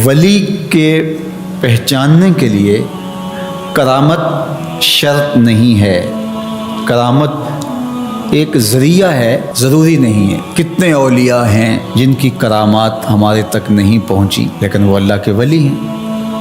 ولی کے پہچاننے کے لیے کرامت شرط نہیں ہے، کرامت ایک ذریعہ ہے، ضروری نہیں ہے۔ کتنے اولیاء ہیں جن کی کرامات ہمارے تک نہیں پہنچی لیکن وہ اللہ کے ولی ہیں۔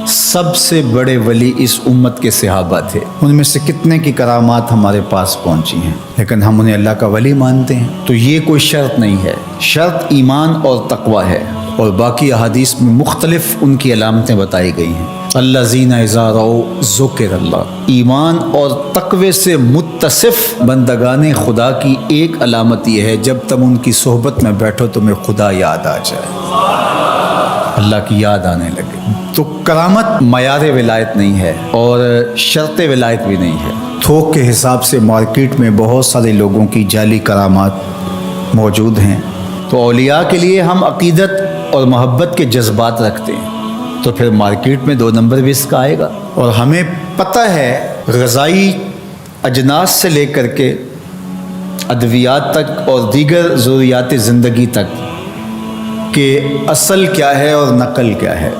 سب سے بڑے ولی اس امت کے صحابہ تھے، ان میں سے کتنے کی کرامات ہمارے پاس پہنچی ہیں لیکن ہم انہیں اللہ کا ولی مانتے ہیں۔ تو یہ کوئی شرط نہیں ہے، شرط ایمان اور تقوی ہے، اور باقی احادیث میں مختلف ان کی علامتیں بتائی گئی ہیں۔ الذین اذا رأوا ذکر اللہ، ایمان اور تقوی سے متصف بندگان خدا کی ایک علامت یہ ہے جب تم ان کی صحبت میں بیٹھو تمہیں خدا یاد آ جائے، اللہ کی یاد آنے لگے۔ تو کرامت معیار ولایت نہیں ہے اور شرط ولایت بھی نہیں ہے۔ تھوک کے حساب سے مارکیٹ میں بہت سارے لوگوں کی جعلی کرامات موجود ہیں، تو اولیاء کے لیے ہم عقیدت اور محبت کے جذبات رکھتے ہیں تو پھر مارکیٹ میں 2 نمبر بھی اس کا آئے گا۔ اور ہمیں پتہ ہے غذائی اجناس سے لے کر کے ادویات تک اور دیگر ضروریات زندگی تک کہ اصل کیا ہے اور نقل کیا ہے،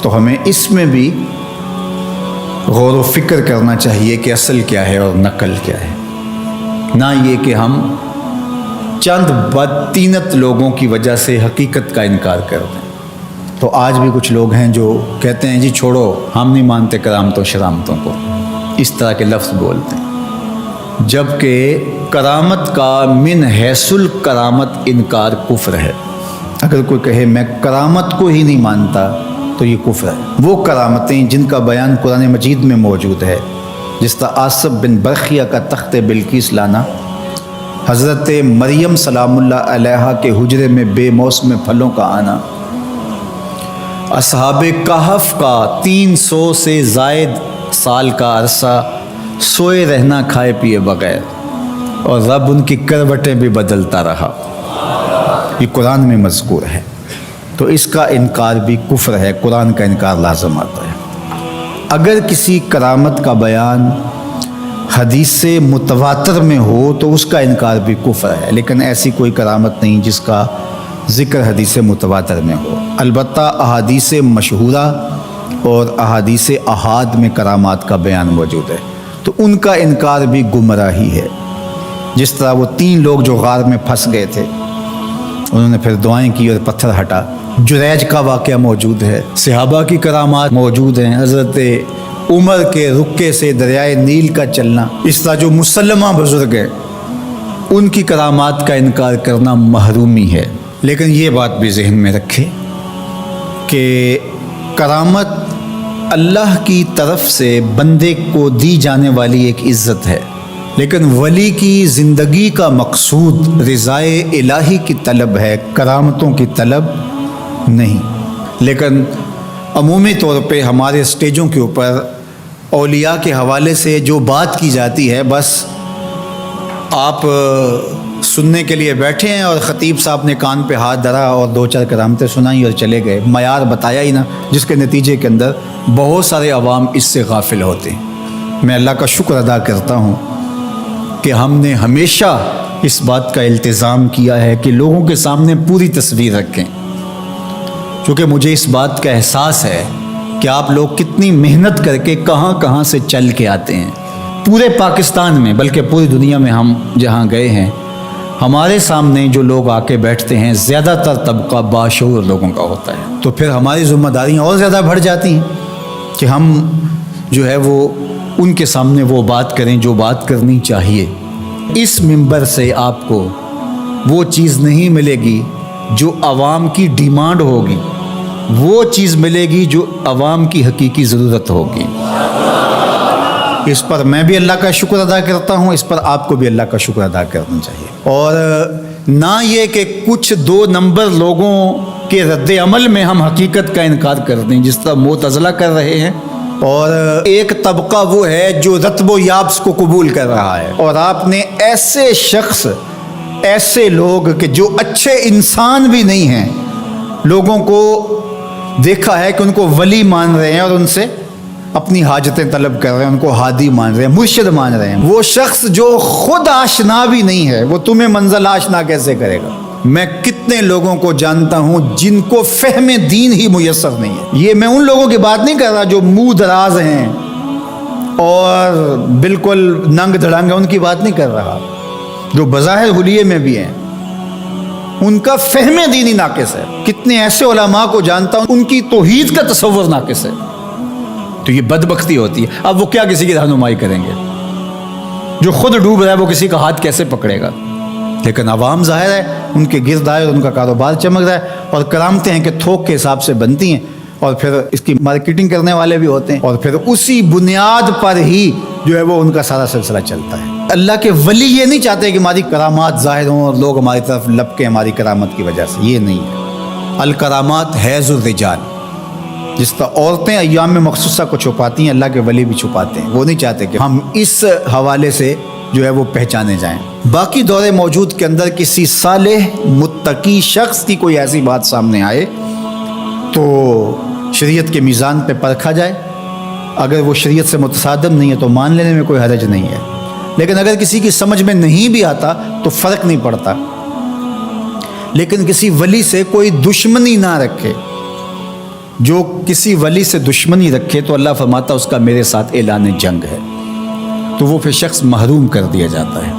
تو ہمیں اس میں بھی غور و فکر کرنا چاہیے کہ اصل کیا ہے اور نقل کیا ہے، نہ یہ کہ ہم چند بدطینت لوگوں کی وجہ سے حقیقت کا انکار کر دیں۔ تو آج بھی کچھ لوگ ہیں جو کہتے ہیں جی چھوڑو ہم نہیں مانتے کرامتوں شرامتوں کو، اس طرح کے لفظ بولتے ہیں، جبکہ کرامت کا من حیث الکرامت انکار کفر ہے۔ اگر کوئی کہے میں کرامت کو ہی نہیں مانتا تو یہ کفر ہے۔ وہ کرامتیں جن کا بیان قرآن مجید میں موجود ہے، جس طرح آصف بن برخیہ کا تخت بلقیس لانا، حضرت مریم سلام اللہ علیہا کے حجرے میں بے موسم پھلوں کا آنا، اصحاب کہف کا 300 سے زائد سال کا عرصہ سوئے رہنا کھائے پیے بغیر، اور رب ان کی کروٹیں بھی بدلتا رہا، یہ قرآن میں مذکور ہے۔ تو اس کا انکار بھی کفر ہے، قرآن کا انکار لازم آتا ہے۔ اگر کسی کرامت کا بیان حدیث متواتر میں ہو تو اس کا انکار بھی کفر ہے، لیکن ایسی کوئی کرامت نہیں جس کا ذکر حدیث متواتر میں ہو۔ البتہ احادیث مشہورہ اور احادیث احاد میں کرامات کا بیان موجود ہے، تو ان کا انکار بھی گمراہی ہے۔ جس طرح وہ 3 لوگ جو غار میں پھنس گئے تھے، انہوں نے پھر دعائیں کی اور پتھر ہٹا۔ جریج کا واقعہ موجود ہے، صحابہ کی کرامات موجود ہیں، حضرت عمر کے رکے سے دریائے نیل کا چلنا، اس طرح جو مسلمہ بزرگ ہیں ان کی کرامات کا انکار کرنا محرومی ہے۔ لیکن یہ بات بھی ذہن میں رکھے کہ کرامت اللہ کی طرف سے بندے کو دی جانے والی ایک عزت ہے، لیکن ولی کی زندگی کا مقصود رضائے الہی کی طلب ہے، کرامتوں کی طلب نہیں۔ لیکن عمومی طور پہ ہمارے اسٹیجوں کے اوپر اولیاء کے حوالے سے جو بات کی جاتی ہے، بس آپ سننے کے لیے بیٹھے ہیں اور خطیب صاحب نے کان پہ ہاتھ دھرا اور 2-4 کرامتیں سنائیں اور چلے گئے، معیار بتایا ہی نہ، جس کے نتیجے کے اندر بہت سارے عوام اس سے غافل ہوتے ہیں۔ میں اللہ کا شکر ادا کرتا ہوں کہ ہم نے ہمیشہ اس بات کا التزام کیا ہے کہ لوگوں کے سامنے پوری تصویر رکھیں، کیونکہ مجھے اس بات کا احساس ہے کہ آپ لوگ کتنی محنت کر کے کہاں کہاں سے چل کے آتے ہیں۔ پورے پاکستان میں بلکہ پوری دنیا میں ہم جہاں گئے ہیں، ہمارے سامنے جو لوگ آ کے بیٹھتے ہیں زیادہ تر طبقہ باشعور لوگوں کا ہوتا ہے، تو پھر ہماری ذمہ داریاں اور زیادہ بڑھ جاتی ہیں کہ ہم جو ہے وہ ان کے سامنے وہ بات کریں جو بات کرنی چاہیے۔ اس منبر سے آپ کو وہ چیز نہیں ملے گی جو عوام کی ڈیمانڈ ہوگی، وہ چیز ملے گی جو عوام کی حقیقی ضرورت ہوگی۔ اس پر میں بھی اللہ کا شکر ادا کرتا ہوں، اس پر آپ کو بھی اللہ کا شکر ادا کرنا چاہیے، اور نہ یہ کہ کچھ 2 نمبر لوگوں کے رد عمل میں ہم حقیقت کا انکار کر دیں جس طرح معتزلہ کر رہے ہیں، اور ایک طبقہ وہ ہے جو رتب و یابس کو قبول کر رہا ہے، اور آپ نے ایسے شخص، ایسے لوگ کہ جو اچھے انسان بھی نہیں ہیں، لوگوں کو دیکھا ہے کہ ان کو ولی مان رہے ہیں اور ان سے اپنی حاجتیں طلب کر رہے ہیں، ان کو ہادی مان رہے ہیں، مرشد مان رہے ہیں۔ وہ شخص جو خود آشنا بھی نہیں ہے وہ تمہیں منزل آشنا کیسے کرے گا؟ میں کتنے لوگوں کو جانتا ہوں جن کو فہم دین ہی میسر نہیں ہے. یہ میں ان لوگوں کی بات نہیں کر رہا جو منہ دراز ہیں اور بالکل ننگ دھڑنگ ہیں، ان کی بات نہیں کر رہا. جو بظاہر حلیے میں بھی ہیں ان کا فہم دینی ناقص ہے. کتنے ایسے علماء کو جانتا ہوں ان کی توحید کا تصور ناقص ہے. تو یہ بدبختی ہوتی ہے. اب وہ کیا کسی کی رہنمائی کریں گے؟ جو خود ڈوب رہا ہے وہ کسی کا ہاتھ کیسے پکڑے گا؟ لیکن عوام ظاہر ہے ان کے گرد آئے اور ان کا کاروبار چمک رہا ہے، اور کرامتیں ہیں کہ تھوک کے حساب سے بنتی ہیں، اور پھر اس کی مارکیٹنگ کرنے والے بھی ہوتے ہیں، اور پھر اسی بنیاد پر ہی جو ہے وہ ان کا سارا سلسلہ چلتا ہے. اللہ کے ولی یہ نہیں چاہتے کہ ہماری کرامات ظاہر ہوں اور لوگ ہماری طرف لپکیں ہماری کرامت کی وجہ سے. یہ نہیں ہے. الکرامات حیض الرجال، جس طرح عورتیں ایام میں مخصوصہ کو چھپاتی ہیں، اللہ کے ولی بھی چھپاتے ہیں. وہ نہیں چاہتے کہ ہم اس حوالے سے جو ہے وہ پہچانے جائیں. باقی دور موجود کے اندر کسی صالح متقی شخص کی کوئی ایسی بات سامنے آئے تو شریعت کے میزان پہ پرکھا جائے. اگر وہ شریعت سے متصادم نہیں ہے تو مان لینے میں کوئی حرج نہیں ہے. لیکن اگر کسی کی سمجھ میں نہیں بھی آتا تو فرق نہیں پڑتا. لیکن کسی ولی سے کوئی دشمنی نہ رکھے. جو کسی ولی سے دشمنی رکھے تو اللہ فرماتا اس کا میرے ساتھ اعلان جنگ ہے، تو وہ پھر شخص محروم کر دیا جاتا ہے.